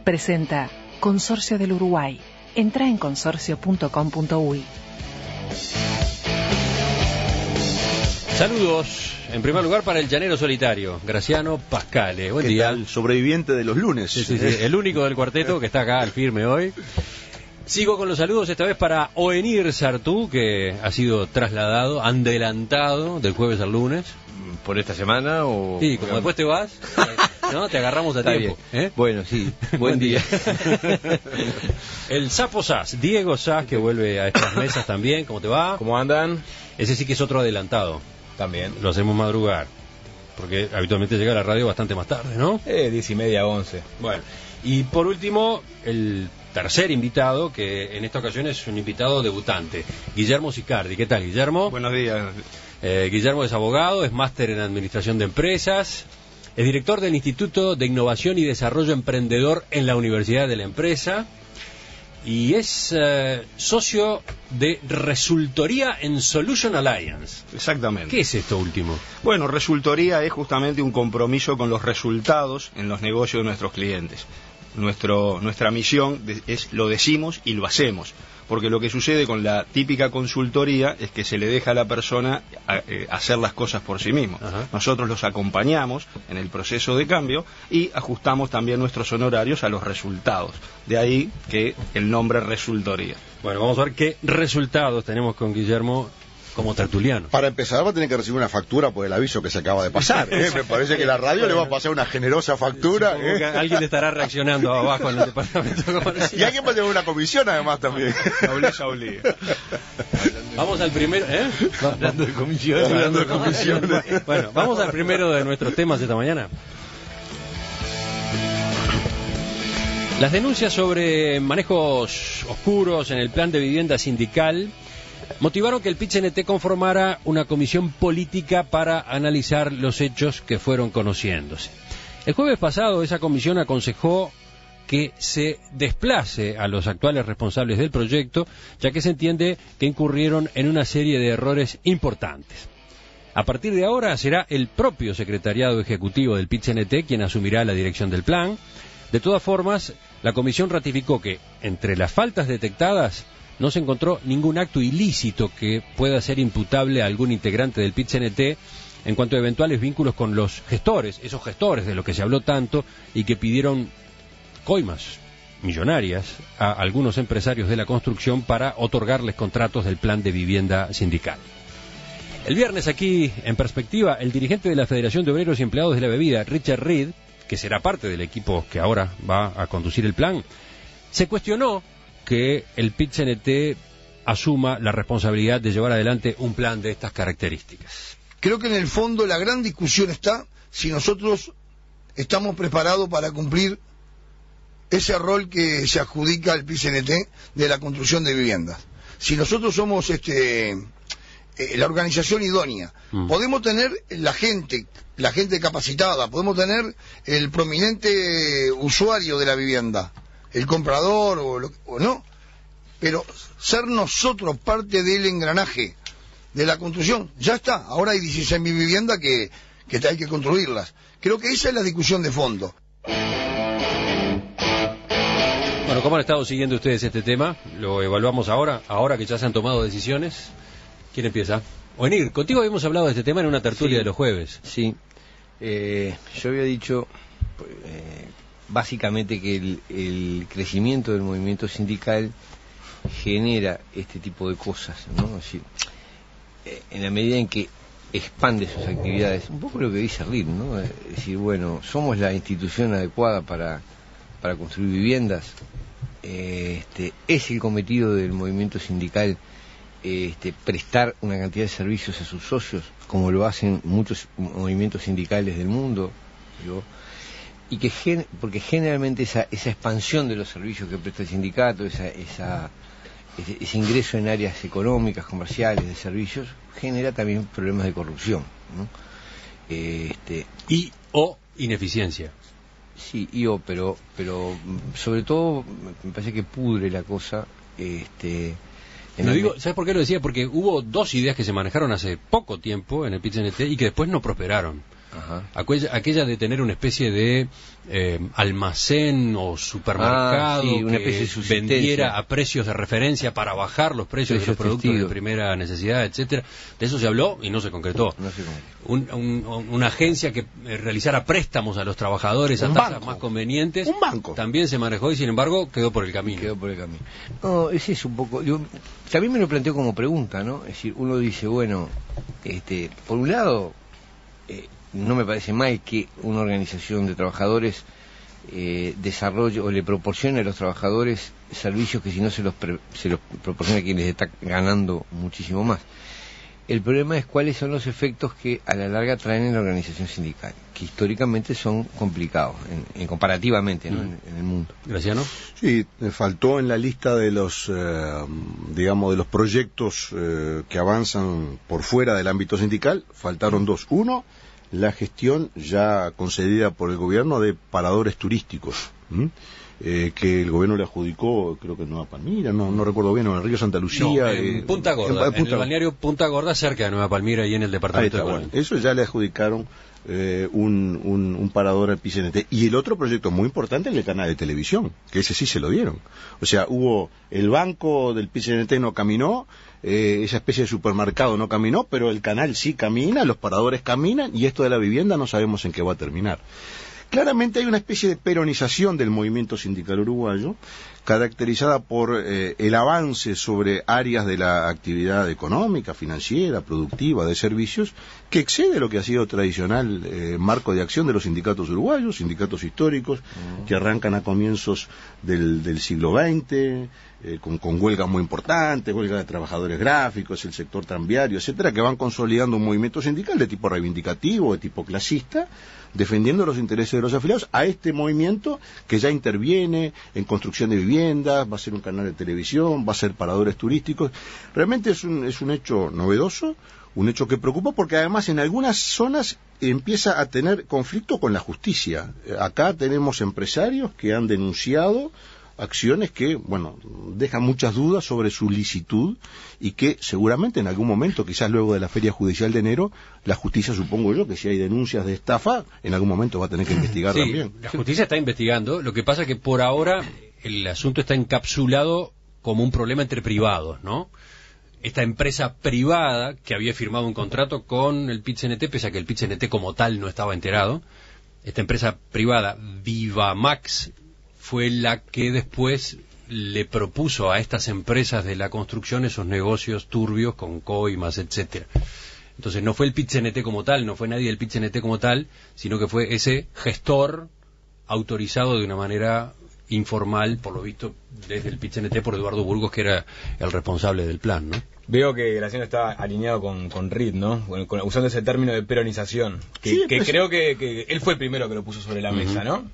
presenta Consorcio del Uruguay. Entra en consorcio.com.uy. Saludos, en primer lugar para el llanero solitario, Graciano Pascale. Buen día. El sobreviviente de los lunes. Sí, el único del cuarteto que está acá al firme hoy. Sigo con los saludos, esta vez para Oenir Sartú, que ha sido trasladado, adelantado del jueves al lunes. ¿Por esta semana o...? Sí, como después te vas, ¿no? Te agarramos a tiempo. Bueno, sí, buen día. El Sapo Sass, Diego Sass, que vuelve a estas mesas también. ¿Cómo te va? ¿Cómo andan? Ese sí que es otro adelantado. También. Lo hacemos madrugar, porque habitualmente llega a la radio bastante más tarde, ¿no? 10:30, 11. Bueno, y por último, el tercer invitado, que en esta ocasión es un invitado debutante, Guillermo Sicardi. ¿Qué tal, Guillermo? Buenos días. Guillermo es abogado, es máster en Administración de Empresas, es director del Instituto de Innovación y Desarrollo Emprendedor en la Universidad de la Empresa y es socio de Resultoría en Solution Alliance. Exactamente. ¿Qué es esto último? Bueno, resultoría es justamente un compromiso con los resultados en los negocios de nuestros clientes. Nuestra misión es lo decimos y lo hacemos, porque lo que sucede con la típica consultoría es que se le deja a la persona hacer las cosas por sí mismo. Ajá. Nosotros los acompañamos en el proceso de cambio y ajustamos también nuestros honorarios a los resultados. De ahí que el nombre resultoría. Bueno, vamos a ver qué resultados tenemos con Guillermo como tertuliano. Para empezar va a tener que recibir una factura por el aviso que se acaba de pasar. Me parece que la radio le va a pasar una generosa factura. Alguien le estará reaccionando abajo en el departamento comercial. Y alguien va a tener una comisión además también. Obliga. Vamos al primero, Hablando de comisiones. Bueno, vamos al primero de nuestros temas esta mañana. Las denuncias sobre manejos oscuros en el plan de vivienda sindical motivaron que el PIT-CNT conformara una comisión política para analizar los hechos que fueron conociéndose. El jueves pasado esa comisión aconsejó que se desplace a los actuales responsables del proyecto, ya que se entiende que incurrieron en una serie de errores importantes. A partir de ahora será el propio secretariado ejecutivo del PIT-CNT quien asumirá la dirección del plan. De todas formas, la comisión ratificó que, entre las faltas detectadas, no se encontró ningún acto ilícito que pueda ser imputable a algún integrante del PIT-CNT en cuanto a eventuales vínculos con los gestores, esos gestores de los que se habló tanto y que pidieron coimas millonarias a algunos empresarios de la construcción para otorgarles contratos del plan de vivienda sindical. El viernes aquí, en Perspectiva, el dirigente de la Federación de Obreros y Empleados de la Bebida, Richard Reed, que será parte del equipo que ahora va a conducir el plan, se cuestionó que el PIT-CNT asuma la responsabilidad de llevar adelante un plan de estas características. Creo que en el fondo la gran discusión está si nosotros estamos preparados para cumplir ese rol que se adjudica al PIT-CNT de la construcción de viviendas. Si nosotros somos la organización idónea, podemos tener la gente capacitada, podemos tener el prominente usuario de la vivienda, el comprador o no, pero ser nosotros parte del engranaje de la construcción, ya está. Ahora hay 16.000 viviendas que hay que construirlas. Creo que esa es la discusión de fondo. Bueno, ¿cómo han estado siguiendo ustedes este tema? Lo evaluamos ahora que ya se han tomado decisiones. ¿Quién empieza? Oenir, contigo habíamos hablado de este tema en una tertulia de los jueves. Sí, yo había dicho básicamente que el crecimiento del movimiento sindical genera este tipo de cosas, ¿no? Es decir, en la medida en que expande sus actividades, un poco lo que dice Arlene, ¿no? Es decir, bueno, somos la institución adecuada para construir viviendas. Es el cometido del movimiento sindical prestar una cantidad de servicios a sus socios, como lo hacen muchos movimientos sindicales del mundo, digo, y que porque generalmente esa expansión de los servicios que presta el sindicato, ese ingreso en áreas económicas, comerciales, de servicios, genera también problemas de corrupción, ¿no? Y o ineficiencia. Sí, pero sobre todo me parece que pudre la cosa. ¿Sabes por qué lo decía? Porque hubo dos ideas que se manejaron hace poco tiempo en el PIT-CNT y que después no prosperaron. aquella de tener una especie de almacén o supermercado una que vendiera a precios de referencia para bajar los precios de los productos de primera necesidad, etcétera. De eso se habló y no se concretó. Una agencia que realizara préstamos a los trabajadores a tasas más convenientes. Un banco. También se manejó y sin embargo quedó por el camino. No, ese es un poco... también me lo planteo como pregunta, ¿no? Es decir, uno dice, bueno, por un lado... no me parece mal que una organización de trabajadores desarrolle o le proporcione a los trabajadores servicios que si no se los proporciona a quien les está ganando muchísimo más. El problema es cuáles son los efectos que a la larga traen en la organización sindical, que históricamente son complicados, comparativamente, ¿no? en el mundo. Graciano. Sí, me faltó en la lista de los, digamos, de los proyectos que avanzan por fuera del ámbito sindical, faltaron dos. Uno, la gestión ya concedida por el gobierno de paradores turísticos, que el gobierno le adjudicó, creo que en Nueva Palmira, no recuerdo bien, en el río Santa Lucía. En Punta Gorda, en el balneario Punta Gorda, cerca de Nueva Palmira y en el departamento de Colón. Eso ya le adjudicaron un parador al PICNT. Y el otro proyecto muy importante es el canal de televisión, que ese sí se lo dieron. O sea, el banco del PICNT no caminó, esa especie de supermercado no caminó, pero el canal sí camina, los paradores caminan, y esto de la vivienda no sabemos en qué va a terminar. Claramente hay una especie de peronización del movimiento sindical uruguayo, caracterizada por el avance sobre áreas de la actividad económica, financiera, productiva, de servicios, que excede lo que ha sido tradicional marco de acción de los sindicatos uruguayos, sindicatos históricos, que arrancan a comienzos del siglo XX, con huelgas muy importantes, huelgas de trabajadores gráficos, el sector tranviario, etcétera, que van consolidando un movimiento sindical de tipo reivindicativo, de tipo clasista, defendiendo los intereses de los afiliados a este movimiento que ya interviene en construcción de viviendas, va a ser un canal de televisión, va a ser paradores turísticos. Realmente es un hecho novedoso, un hecho que preocupa porque además en algunas zonas empieza a tener conflicto con la justicia. Acá tenemos empresarios que han denunciado acciones que, bueno, dejan muchas dudas sobre su licitud y que seguramente en algún momento, quizás luego de la feria judicial de enero, la justicia, supongo yo, que si hay denuncias de estafa, en algún momento va a tener que investigar también. La justicia está investigando, lo que pasa es que por ahora el asunto está encapsulado como un problema entre privados, ¿no? Esta empresa privada que había firmado un contrato con el PIT-CNT, pese a que el PIT-CNT como tal no estaba enterado, esta empresa privada, Vivamax, fue la que después le propuso a estas empresas de la construcción esos negocios turbios con coimas, etcétera. Entonces no fue el PIT-CNT como tal, no fue nadie del PIT-CNT como tal, sino que fue ese gestor autorizado de una manera informal, por lo visto, desde el PIT-CNT por Eduardo Burgos, que era el responsable del plan, ¿no? Veo que Graciano está alineado con Reed, ¿no? Usando ese término de peronización, que creo que él fue el primero que lo puso sobre la mesa, ¿no?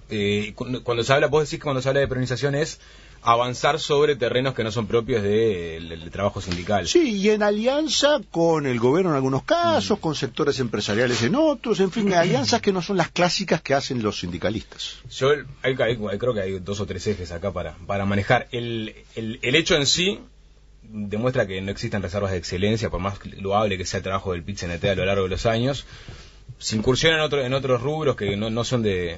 Cuando se habla, vos decís que cuando se habla de peronización es avanzar sobre terrenos que no son propios del trabajo sindical. Sí, y en alianza con el gobierno en algunos casos, con sectores empresariales en otros, en fin, alianzas que no son las clásicas que hacen los sindicalistas. Yo creo que hay 2 o 3 ejes acá para manejar. El hecho en sí demuestra que no existen reservas de excelencia, por más loable que sea el trabajo del PIT-CNT a lo largo de los años. Se incursionan en otros rubros que no son de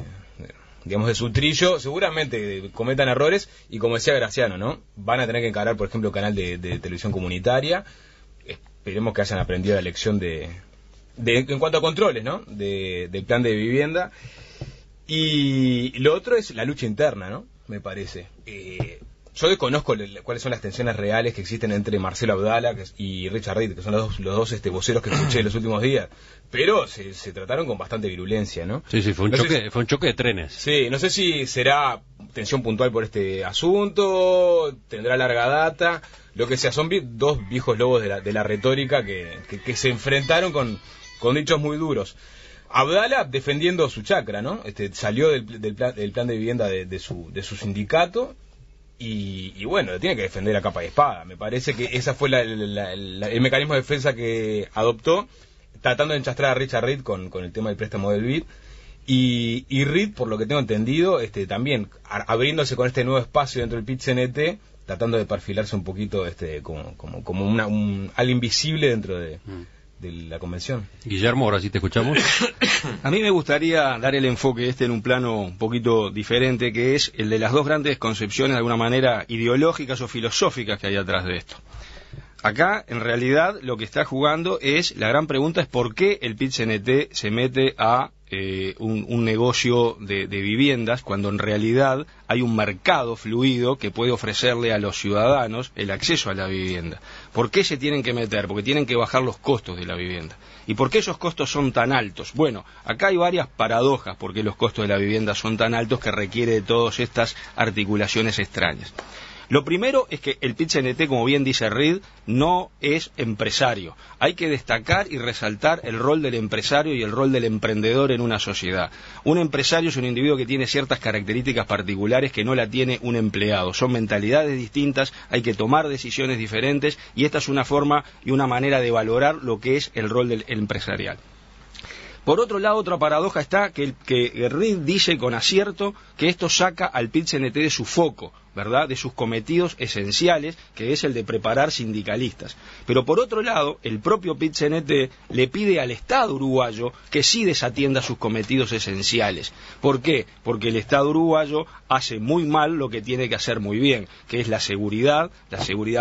su trillo, seguramente cometan errores, y como decía Graciano, ¿no? Van a tener que encarar, por ejemplo, el canal de televisión comunitaria. Esperemos que hayan aprendido la lección en cuanto a controles, ¿no? Del plan de vivienda. Y lo otro es la lucha interna, ¿no? Me parece. Yo desconozco cuáles son las tensiones reales que existen entre Marcelo Abdala y Richard Reed, que son los dos voceros que escuché en los últimos días, pero se trataron con bastante virulencia, ¿no? Sí, fue un choque de trenes. Sí, no sé si será tensión puntual por este asunto, tendrá larga data, lo que sea, son dos viejos lobos de la retórica que se enfrentaron con dichos muy duros. Abdala defendiendo su chacra, ¿no? Salió del plan de vivienda de su sindicato. Y bueno, lo tiene que defender a capa y espada. Me parece que esa fue el mecanismo de defensa que adoptó, tratando de enchastrar a Richard Reed con el tema del préstamo del BID. Y Reed, por lo que tengo entendido, también abriéndose con este nuevo espacio dentro del PIT-CNT, tratando de perfilarse un poquito como algo invisible dentro de de la convención. Guillermo, ahora sí te escuchamos. A mí me gustaría dar el enfoque en un plano un poquito diferente, que es el de las dos grandes concepciones, de alguna manera, ideológicas o filosóficas que hay atrás de esto. Acá, en realidad, lo que está jugando la gran pregunta es por qué el PIT-CNT se mete a un negocio de viviendas, cuando en realidad hay un mercado fluido que puede ofrecerle a los ciudadanos el acceso a la vivienda. ¿Por qué se tienen que meter? Porque tienen que bajar los costos de la vivienda. ¿Y por qué esos costos son tan altos? Bueno, acá hay varias paradojas por qué los costos de la vivienda son tan altos, que requiere de todas estas articulaciones extrañas. Lo primero es que el PIT-CNT, como bien dice Reed, no es empresario. Hay que destacar y resaltar el rol del empresario y el rol del emprendedor en una sociedad. Un empresario es un individuo que tiene ciertas características particulares que no la tiene un empleado. Son mentalidades distintas, hay que tomar decisiones diferentes, y esta es una forma y una manera de valorar lo que es el rol del empresarial. Por otro lado, otra paradoja está que Reed dice con acierto que esto saca al PIT-CNT de su foco, ¿verdad?, de sus cometidos esenciales, que es el de preparar sindicalistas. Pero por otro lado, el propio PIT-CNT le pide al Estado uruguayo que sí desatienda sus cometidos esenciales. ¿Por qué? Porque el Estado uruguayo hace muy mal lo que tiene que hacer muy bien, que es la seguridad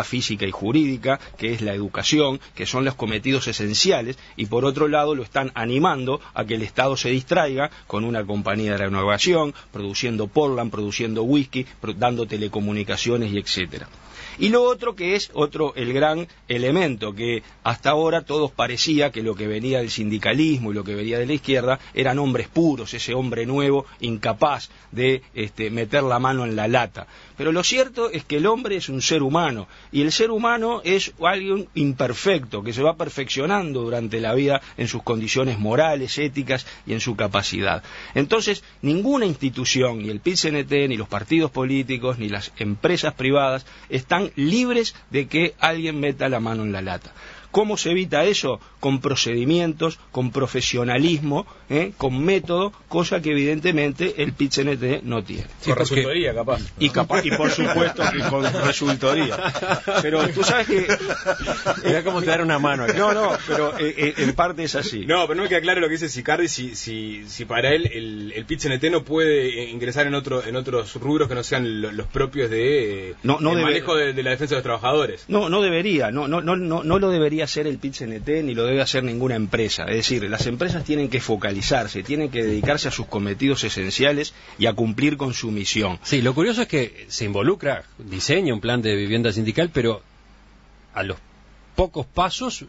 física y jurídica, que es la educación, que son los cometidos esenciales, y por otro lado lo están animando a que el Estado se distraiga con una compañía de renovación, produciendo Portland, produciendo whisky, dando telecomunicaciones y etcétera. Y lo otro que es el gran elemento, que hasta ahora todos parecía que lo que venía del sindicalismo y lo que venía de la izquierda eran hombres puros, ese hombre nuevo incapaz de meter la mano en la lata. Pero lo cierto es que el hombre es un ser humano, y el ser humano es alguien imperfecto, que se va perfeccionando durante la vida en sus condiciones morales, éticas y en su capacidad. Entonces, ninguna institución, ni el PIT-CNT, ni los partidos políticos, ni las empresas privadas, están libres de que alguien meta la mano en la lata. ¿Cómo se evita eso? Con procedimientos, con profesionalismo, con método, cosa que evidentemente el PIT-CNT no tiene. Sí, con resultoría, capaz. Y por supuesto que con resultoría. Pero tú sabes que... Mirá cómo te dan una mano. No, pero en parte es así. No, pero no me queda claro lo que dice Sicardi, si para él el PIT-CNT no puede ingresar en otros rubros que no sean los propios de manejo de la defensa de los trabajadores. No debería, no lo debería hacer el PIT-CNT, ni lo debe hacer ninguna empresa. Es decir, las empresas tienen que focalizarse, tienen que dedicarse a sus cometidos esenciales y a cumplir con su misión. Sí, lo curioso es que se involucra, diseña un plan de vivienda sindical, pero a los pocos pasos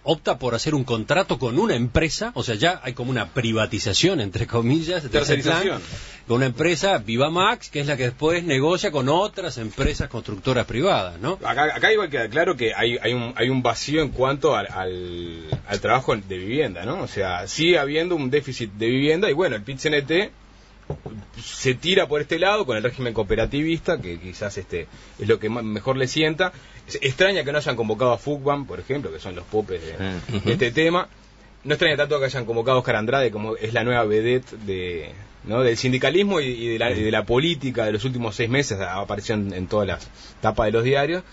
opta por hacer un contrato con una empresa, o sea, ya hay como una privatización, entre comillas, de tercerización, con una empresa, Vivamax, que es la que después negocia con otras empresas constructoras privadas, ¿no? Acá igual queda claro que hay un vacío en cuanto al trabajo de vivienda, ¿no? O sea, sigue habiendo un déficit de vivienda, y bueno, el PIT-CNT se tira por este lado con el régimen cooperativista, que quizás es lo que mejor le sienta. Extraña que no hayan convocado a FUCBAM, por ejemplo, que son los popes de este tema. No extraña tanto que hayan convocado a Oscar Andrade, como es la nueva vedette del sindicalismo y de la política de los últimos 6 meses. Apareció en todas las tapas de los diarios.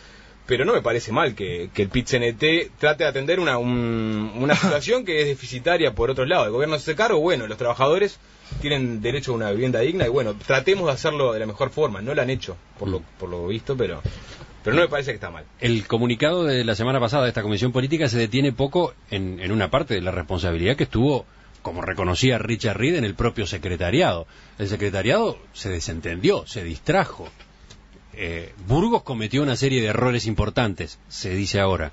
Pero no me parece mal que el PIT-CNT trate de atender una situación que es deficitaria por otro lado. El gobierno se hace cargo, bueno, los trabajadores tienen derecho a una vivienda digna, y bueno, tratemos de hacerlo de la mejor forma. No lo han hecho, por lo visto, pero no me parece que está mal. El comunicado de la semana pasada de esta comisión política se detiene poco en una parte de la responsabilidad que estuvo, como reconocía Richard Reed, en el propio secretariado. El secretariado se desentendió, se distrajo. Burgos cometió una serie de errores importantes, se dice ahora,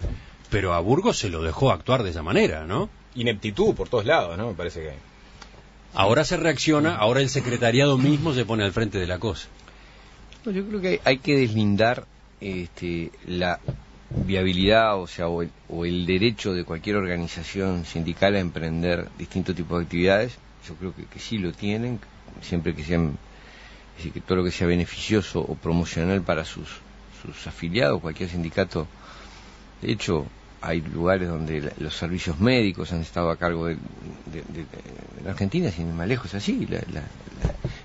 pero a Burgos se lo dejó actuar de esa manera, ¿no? Ineptitud por todos lados, ¿no? Me parece que... Ahora se reacciona, ahora el secretariado mismo se pone al frente de la cosa. No, yo creo que hay que deslindar la viabilidad, o el derecho de cualquier organización sindical a emprender distintos tipos de actividades. Yo creo que sí lo tienen, siempre que sean... Es decir, que todo lo que sea beneficioso o promocional para sus afiliados, cualquier sindicato. De hecho, hay lugares donde los servicios médicos han estado a cargo de Argentina, sin ir más lejos, así.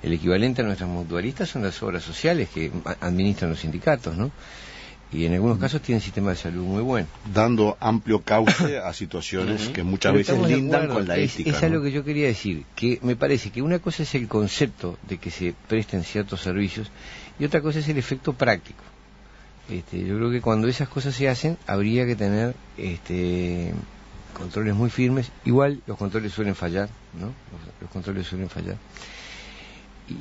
El equivalente a nuestras mutualistas son las obras sociales que administran los sindicatos, ¿no? y en algunos casos tienen sistema de salud muy bueno. Dando amplio cauce a situaciones que muchas veces lindan con la ética. Es algo que yo quería decir, que me parece que una cosa es el concepto de que se presten ciertos servicios y otra cosa es el efecto práctico. Yo creo que cuando esas cosas se hacen habría que tener controles muy firmes. Igual los controles suelen fallar, ¿no? Los controles suelen fallar.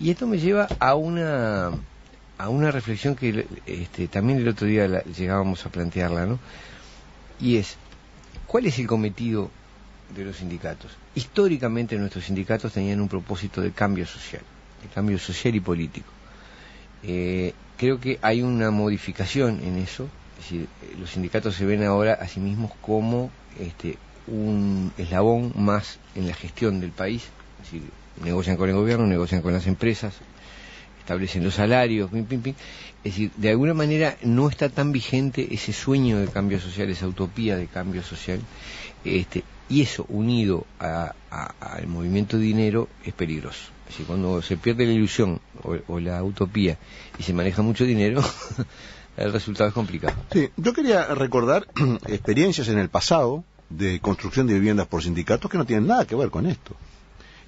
Y esto me lleva a una reflexión que también el otro día llegábamos a plantearla, ¿no? Y es, ¿cuál es el cometido de los sindicatos? Históricamente nuestros sindicatos tenían un propósito de cambio social y político. Creo que hay una modificación en eso, es decir, los sindicatos se ven ahora a sí mismos como un eslabón más en la gestión del país, es decir, negocian con el gobierno, negocian con las empresas, establecen los salarios, es decir, de alguna manera no está tan vigente ese sueño de cambio social, esa utopía de cambio social, y eso unido al movimiento de dinero es peligroso. Es decir, cuando se pierde la ilusión o la utopía y se maneja mucho dinero, el resultado es complicado. Sí, yo quería recordar experiencias en el pasado de construcción de viviendas por sindicatos que no tienen nada que ver con esto.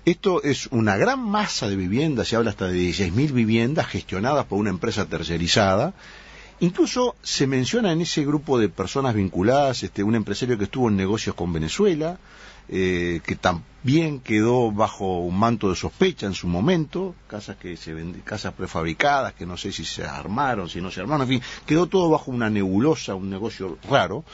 Esto es una gran masa de viviendas, se habla hasta de 16.000 viviendas gestionadas por una empresa tercerizada. Incluso se menciona en ese grupo de personas vinculadas un empresario que estuvo en negocios con Venezuela, que también quedó bajo un manto de sospecha en su momento, casas prefabricadas que no sé si se armaron, si no se armaron, en fin, quedó todo bajo una nebulosa, un negocio raro.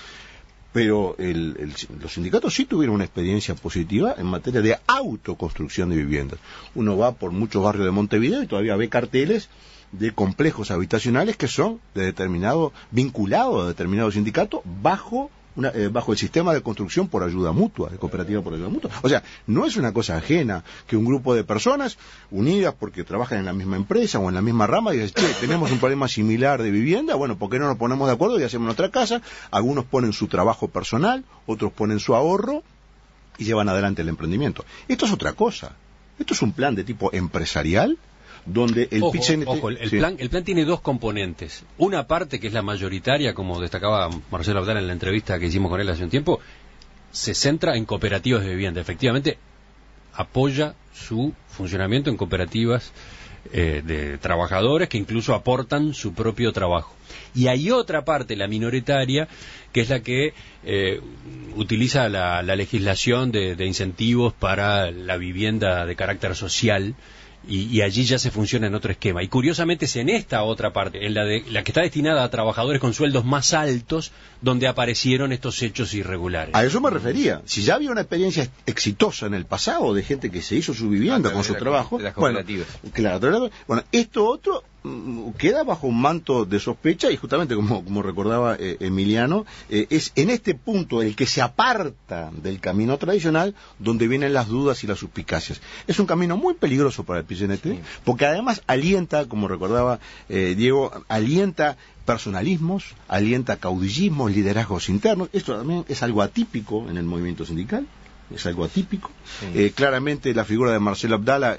Pero los sindicatos sí tuvieron una experiencia positiva en materia de autoconstrucción de viviendas. Uno va por muchos barrios de Montevideo y todavía ve carteles de complejos habitacionales que son vinculados a determinado sindicato bajo el sistema de construcción por ayuda mutua, de cooperativa por ayuda mutua. O sea, no es una cosa ajena que un grupo de personas unidas porque trabajan en la misma empresa o en la misma rama y dicen, che, tenemos un problema similar de vivienda, bueno, ¿por qué no nos ponemos de acuerdo y hacemos nuestra casa? Algunos ponen su trabajo personal, otros ponen su ahorro y llevan adelante el emprendimiento. Esto es otra cosa. Esto es un plan de tipo empresarial donde el plan tiene dos componentes. Una parte que es la mayoritaria, como destacaba Marcelo Abdala en la entrevista que hicimos con él hace un tiempo, se centra en cooperativas de vivienda. Efectivamente, apoya su funcionamiento en cooperativas de trabajadores que incluso aportan su propio trabajo. Y hay otra parte, la minoritaria, que es la que utiliza la legislación de incentivos para la vivienda de carácter social. Y allí ya se funciona en otro esquema. Y curiosamente es en esta otra parte, en la que está destinada a trabajadores con sueldos más altos, donde aparecieron estos hechos irregulares. A eso me refería. Si ya había una experiencia exitosa en el pasado de gente que se hizo su vivienda con su trabajo, de las cooperativas. Bueno, esto otro queda bajo un manto de sospecha y justamente como recordaba Emiliano, es en este punto el que se aparta del camino tradicional donde vienen las dudas y las suspicacias. Es un camino muy peligroso para el PCNT, porque además alienta, como recordaba Diego, alienta personalismos, alienta caudillismos, liderazgos internos. Esto también es algo atípico en el movimiento sindical. Es algo atípico. Claramente la figura de Marcelo Abdala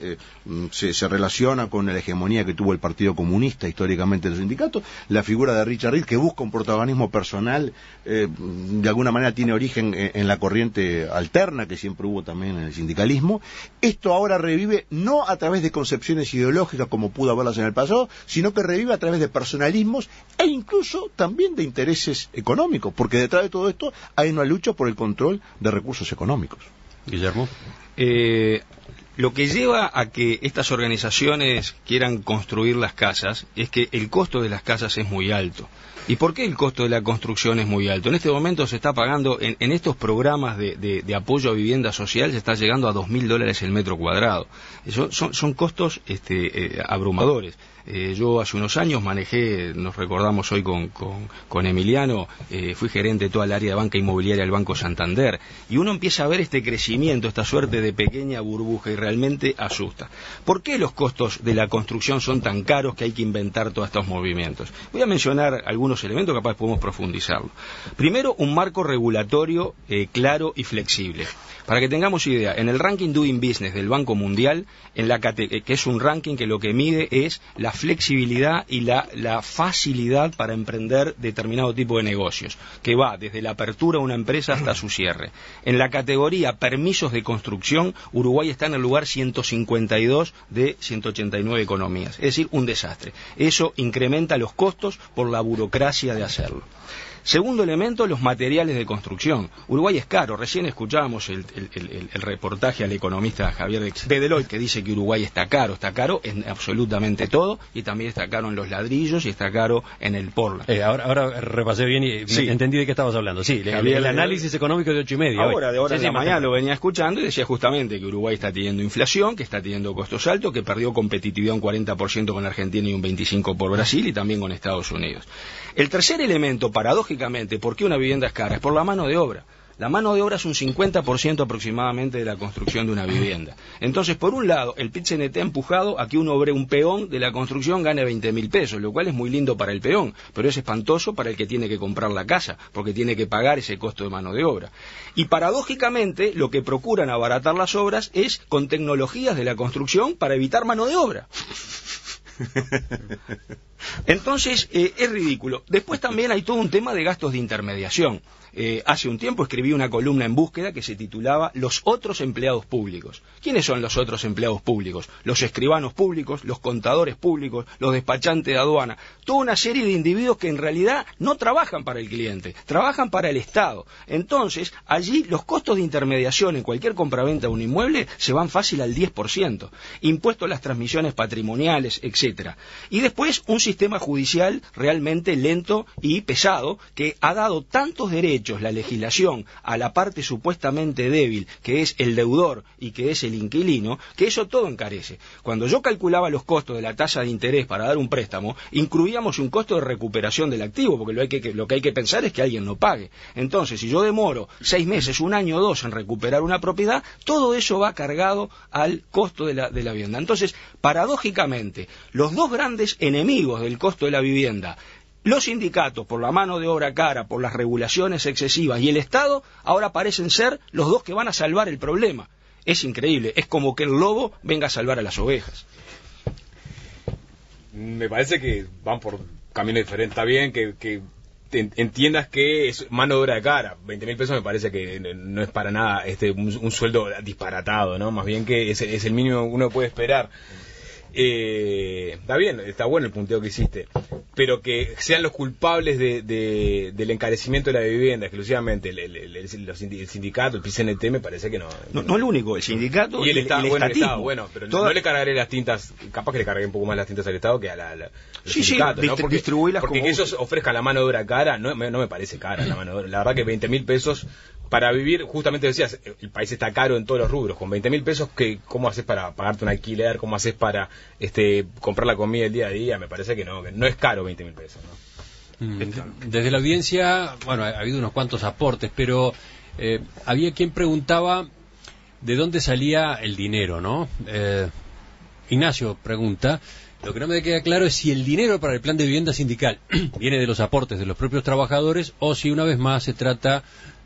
se relaciona con la hegemonía que tuvo el Partido Comunista históricamente en el sindicato. La figura de Richard Reed, que busca un protagonismo personal, de alguna manera tiene origen en la corriente alterna que siempre hubo también en el sindicalismo. Esto ahora revive no a través de concepciones ideológicas como pudo haberlas en el pasado, sino que revive a través de personalismos e incluso también de intereses económicos, porque detrás de todo esto hay una lucha por el control de recursos económicos. Guillermo. Lo que lleva a que estas organizaciones quieran construir las casas es que el costo de las casas es muy alto. ¿Y por qué el costo de la construcción es muy alto? En este momento se está pagando, en estos programas de apoyo a vivienda social, se está llegando a $2.000 el metro cuadrado. Son costos abrumadores. Yo hace unos años manejé, nos recordamos hoy con Emiliano, fui gerente de toda el área de banca inmobiliaria del Banco Santander, y uno empieza a ver este crecimiento, esta suerte de pequeña burbuja, y realmente asusta. ¿Por qué los costos de la construcción son tan caros que hay que inventar todos estos movimientos? Voy a mencionar algunos elementos, capaz podemos profundizarlo. Primero, un marco regulatorio claro y flexible. Para que tengamos idea, en el ranking Doing Business del Banco Mundial, que es un ranking que lo que mide es la flexibilidad y la facilidad para emprender determinado tipo de negocios, que va desde la apertura de una empresa hasta su cierre. En la categoría permisos de construcción, Uruguay está en el lugar 152 de 189 economías, es decir, un desastre. Eso incrementa los costos por la burocracia de hacerlo. Segundo elemento, los materiales de construcción. Uruguay es caro. Recién escuchábamos el reportaje al economista Javier de Deloitte, que dice que Uruguay está caro en absolutamente todo, y también está caro en los ladrillos y está caro en el Portland. Ahora repasé bien y entendí de qué estabas hablando. Sí, el análisis económico de 8:30. Ahora de la mañana lo venía escuchando y decía justamente que Uruguay está teniendo inflación, que está teniendo costos altos, que perdió competitividad un 40% con Argentina y un 25% por Brasil y también con Estados Unidos. El tercer elemento, paradójicamente, ¿por qué una vivienda es cara? Es por la mano de obra. La mano de obra es un 50% aproximadamente de la construcción de una vivienda. Entonces, por un lado, el PIT-CNT ha empujado a que un peón de la construcción gane 20.000 pesos, lo cual es muy lindo para el peón, pero es espantoso para el que tiene que comprar la casa, porque tiene que pagar ese costo de mano de obra. Y paradójicamente, lo que procuran abaratar las obras es con tecnologías de la construcción para evitar mano de obra. Entonces, es ridículo. Después también hay todo un tema de gastos de intermediación. Hace un tiempo escribí una columna en Búsqueda que se titulaba Los otros empleados públicos. ¿Quiénes son los otros empleados públicos? Los escribanos públicos, los contadores públicos, los despachantes de aduana. Toda una serie de individuos que en realidad no trabajan para el cliente, trabajan para el Estado. Entonces, allí los costos de intermediación en cualquier compraventa de un inmueble se van fácil al 10%. Impuesto a las transmisiones patrimoniales, etcétera. Y después un sistema judicial realmente lento y pesado que ha dado tantos derechos, la legislación, a la parte supuestamente débil, que es el deudor y que es el inquilino, que eso todo encarece. Cuando yo calculaba los costos de la tasa de interés para dar un préstamo, incluíamos un costo de recuperación del activo, porque lo que hay que pensar es que alguien no pague. Entonces, si yo demoro 6 meses, 1 año o 2 en recuperar una propiedad, todo eso va cargado al costo de la vivienda. Entonces, paradójicamente, los dos grandes enemigos del costo de la vivienda, los sindicatos por la mano de obra cara, por las regulaciones excesivas, y el Estado, ahora parecen ser los dos que van a salvar el problema. Es increíble, es como que el lobo venga a salvar a las ovejas. Me parece que van por camino diferente. Está bien que entiendas que es mano de obra de cara. 20.000 pesos me parece que no es para nada un sueldo disparatado, ¿no? Más bien que es el mínimo que uno puede esperar. Está bien, está bueno el punteo que hiciste, pero que sean los culpables del encarecimiento de la vivienda exclusivamente el sindicato, el PIT-CNT, me parece que no el único, el sindicato y el Estado, pero no le cargaré las tintas, capaz que le cargué un poco más las tintas al Estado que a los sindicatos, ¿no? Porque que ellos ofrezcan la mano de obra cara no me parece cara la mano de obra. La verdad que 20.000 pesos para vivir, justamente decías, el país está caro en todos los rubros. Con 20.000 pesos, ¿cómo haces para pagarte un alquiler? ¿Cómo haces para comprar la comida el día a día? Me parece que no es caro 20.000 pesos, ¿no? Desde la audiencia, bueno, ha habido unos cuantos aportes, pero había quien preguntaba de dónde salía el dinero, ¿no? Ignacio pregunta, lo que no me queda claro es si el dinero para el plan de vivienda sindical viene de los aportes de los propios trabajadores o si una vez más se trata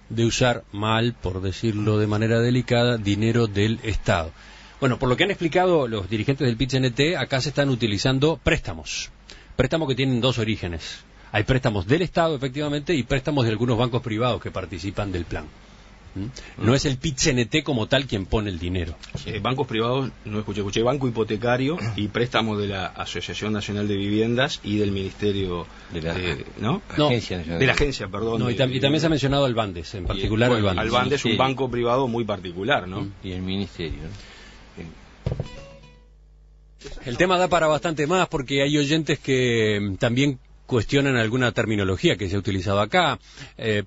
de usar mal, por decirlo de manera delicada, dinero del Estado. Bueno, por lo que han explicado los dirigentes del PIT-CNT, acá se están utilizando préstamos que tienen dos orígenes. Hay préstamos del Estado, efectivamente, y préstamos de algunos bancos privados que participan del plan. No es el PIT-CNT como tal quien pone el dinero. Bancos privados, no escuché banco hipotecario y préstamos de la Asociación Nacional de Viviendas y del Ministerio de la Agencia, perdón. No, y también se ha mencionado al Bandes, en particular al Bandes. Al Bandes es un banco privado muy particular, ¿no? Y el Ministerio, ¿no? El tema da para bastante más porque hay oyentes que también cuestionan alguna terminología que se ha utilizado acá.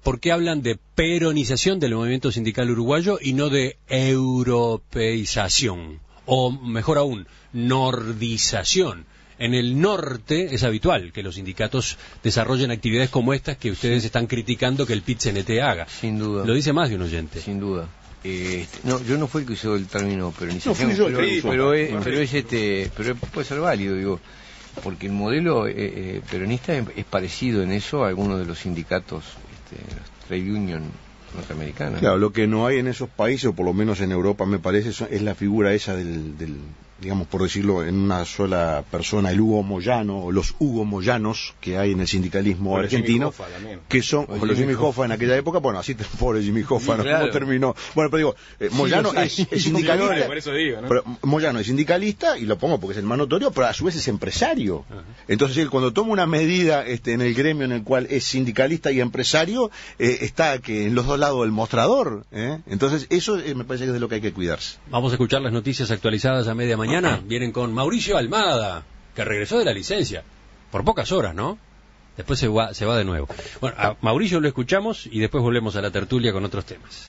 ¿Por qué hablan de peronización del movimiento sindical uruguayo y no de europeización? O mejor aún, nordización. En el norte es habitual que los sindicatos desarrollen actividades como estas que ustedes están criticando que el PIT-CNT haga. Sin duda. Lo dice más de un oyente. Sin duda. No, yo no fui el que usó el término peronización, No, fui yo el que pero, usó. pero puede ser válido, digo, porque el modelo peronista es parecido en eso a algunos de los sindicatos, los trade union norteamericanos. Claro, lo que no hay en esos países, o por lo menos en Europa me parece, es la figura esa del digamos, por decirlo en una sola persona, el Hugo Moyano, o los Hugo Moyanos que hay en el sindicalismo argentino, que son, o los Jimmy Hoffa en aquella época, bueno, así pobre Jimmy Hoffa, ¿no? Claro. ¿Cómo terminó? Bueno, pero digo, Moyano es sindicalista, por eso digo, ¿no? pero Moyano es sindicalista, y lo pongo porque es el más notorio, pero a su vez es empresario. Ajá. Entonces él cuando toma una medida en el gremio en el cual es sindicalista y empresario, está que en los dos lados del mostrador, entonces eso me parece que es de lo que hay que cuidarse. Vamos a escuchar las noticias actualizadas a media mañana. Vienen con Mauricio Almada, que regresó de la licencia. Por pocas horas, ¿no? Después se va de nuevo. Bueno, a Mauricio lo escuchamos y después volvemos a la tertulia con otros temas.